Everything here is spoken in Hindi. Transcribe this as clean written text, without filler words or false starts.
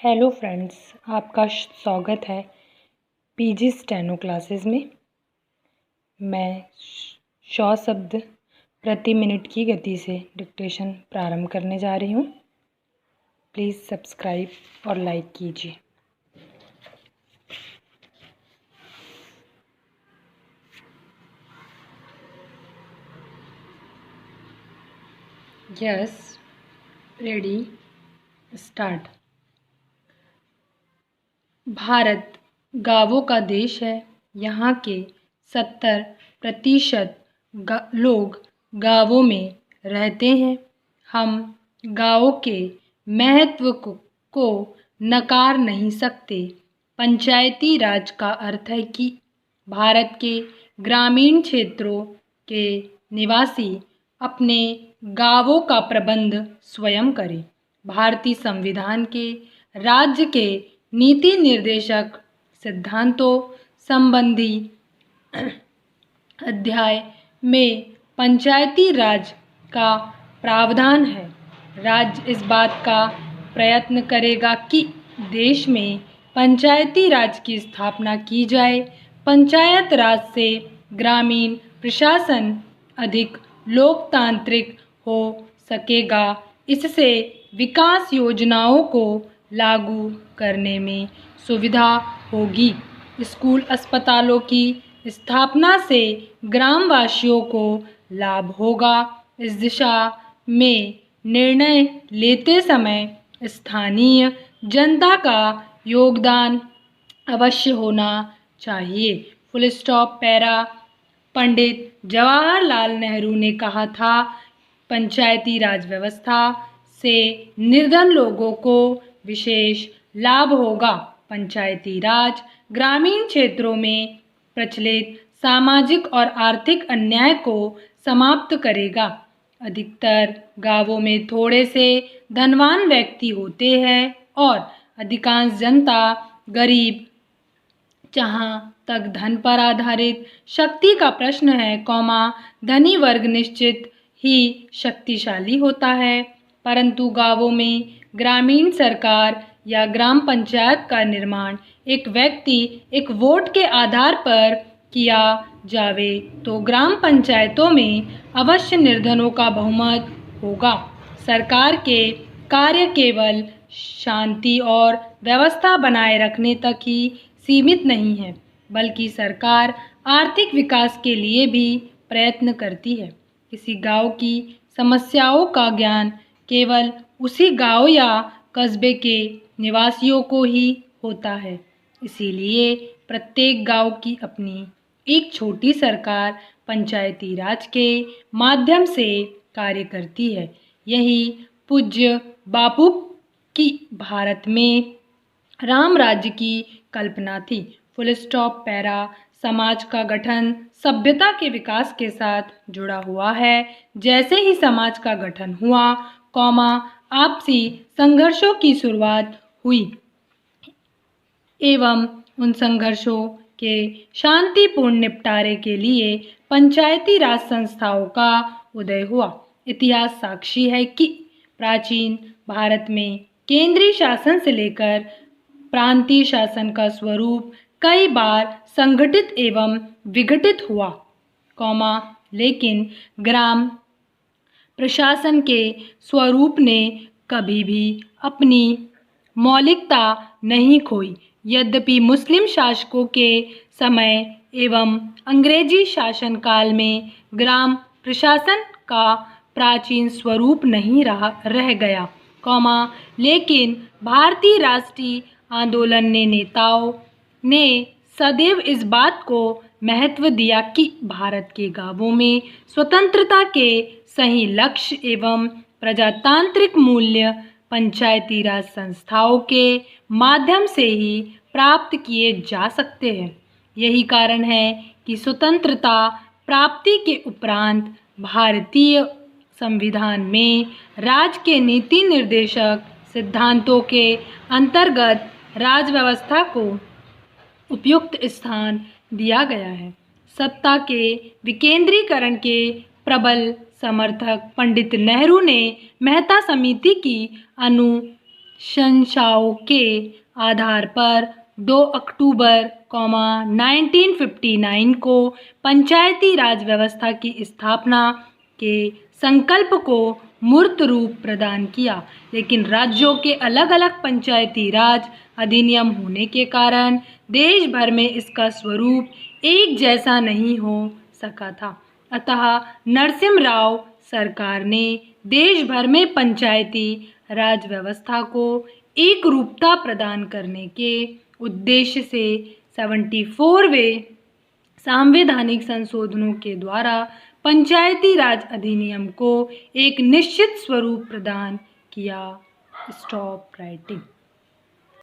हेलो फ्रेंड्स, आपका स्वागत है पीजी स्टेनो क्लासेस में। मैं 100 शब्द प्रति मिनट की गति से डिक्टेशन प्रारंभ करने जा रही हूँ। प्लीज़ सब्सक्राइब और लाइक कीजिए। Yes, ready, start. भारत गांवों का देश है। यहाँ के 70% लोग गांवों में रहते हैं। हम गांवों के महत्व को नकार नहीं सकते। पंचायती राज का अर्थ है कि भारत के ग्रामीण क्षेत्रों के निवासी अपने गांवों का प्रबंध स्वयं करें। भारतीय संविधान के राज्य के नीति निर्देशक सिद्धांतों संबंधी अध्याय में पंचायती राज का प्रावधान है। राज्य इस बात का प्रयत्न करेगा कि देश में पंचायती राज की स्थापना की जाए। पंचायत राज से ग्रामीण प्रशासन अधिक लोकतांत्रिक हो सकेगा। इससे विकास योजनाओं को लागू करने में सुविधा होगी। स्कूल अस्पतालों की स्थापना से ग्रामवासियों को लाभ होगा। इस दिशा में निर्णय लेते समय स्थानीय जनता का योगदान अवश्य होना चाहिए। Full stop. Para. Pandit Jawaharlal Nehru ने कहा था, पंचायती राज व्यवस्था से निर्धन लोगों को विशेष लाभ होगा। पंचायती राज ग्रामीण क्षेत्रों में प्रचलित सामाजिक और आर्थिक अन्याय को समाप्त करेगा। अधिकतर गांवों में थोड़े से धनवान व्यक्ति होते हैं और अधिकांश जनता गरीब। जहाँ तक धन पर आधारित शक्ति का प्रश्न है, धनी वर्ग निश्चित ही शक्तिशाली होता है। परंतु गांवों में ग्रामीण सरकार या ग्राम पंचायत का निर्माण एक व्यक्ति एक वोट के आधार पर किया जावे तो ग्राम पंचायतों में अवश्य निर्धनों का बहुमत होगा। सरकार के कार्य केवल शांति और व्यवस्था बनाए रखने तक ही सीमित नहीं है, बल्कि सरकार आर्थिक विकास के लिए भी प्रयत्न करती है। किसी गांव की समस्याओं का ज्ञान केवल उसी गांव या कस्बे के निवासियों को ही होता है। इसीलिए प्रत्येक गांव की अपनी एक छोटी सरकार पंचायती राज के माध्यम से कार्य करती है। यही पूज्य बापू की भारत में राम राज्य की कल्पना थी। Full stop. पैरा। समाज का गठन सभ्यता के विकास के साथ जुड़ा हुआ है। जैसे ही समाज का गठन हुआ, आपसी संघर्षों की शुरुआत हुई एवं उन संघर्षों के शांतिपूर्ण निपटारे के लिए पंचायती राज संस्थाओं का उदय हुआ। इतिहास साक्षी है कि प्राचीन भारत में केंद्रीय शासन से लेकर प्रांतीय शासन का स्वरूप कई बार संगठित एवं विघटित हुआ, लेकिन ग्राम प्रशासन के स्वरूप ने कभी भी अपनी मौलिकता नहीं खोई। यद्यपि मुस्लिम शासकों के समय एवं अंग्रेजी शासन काल में ग्राम प्रशासन का प्राचीन स्वरूप नहीं रह गया, लेकिन भारतीय राष्ट्रीय आंदोलन ने नेताओं ने सदैव इस बात को महत्व दिया कि भारत के गांवों में स्वतंत्रता के सही लक्ष्य एवं प्रजातांत्रिक मूल्य पंचायती राज संस्थाओं के माध्यम से ही प्राप्त किए जा सकते हैं। यही कारण है कि स्वतंत्रता प्राप्ति के उपरांत भारतीय संविधान में राज्य के नीति निर्देशक सिद्धांतों के अंतर्गत राज व्यवस्था को उपयुक्त स्थान दिया गया है। सत्ता के विकेंद्रीकरण के प्रबल समर्थक पंडित नेहरू ने मेहता समिति की शंशाओं के आधार पर 2 अक्टूबर 1959 को पंचायती राज व्यवस्था की स्थापना के संकल्प को मूर्त रूप प्रदान किया, लेकिन राज्यों के अलग अलग पंचायती राज अधिनियम होने के कारण देश भर में इसका स्वरूप एक जैसा नहीं हो सका था। अतः नरसिम्हा सरकार ने देश भर में पंचायती राज व्यवस्था को एक रूपता प्रदान करने के उद्देश्य से 74वें संवैधानिक संशोधनों के द्वारा पंचायती राज अधिनियम को एक निश्चित स्वरूप प्रदान किया। Stop writing.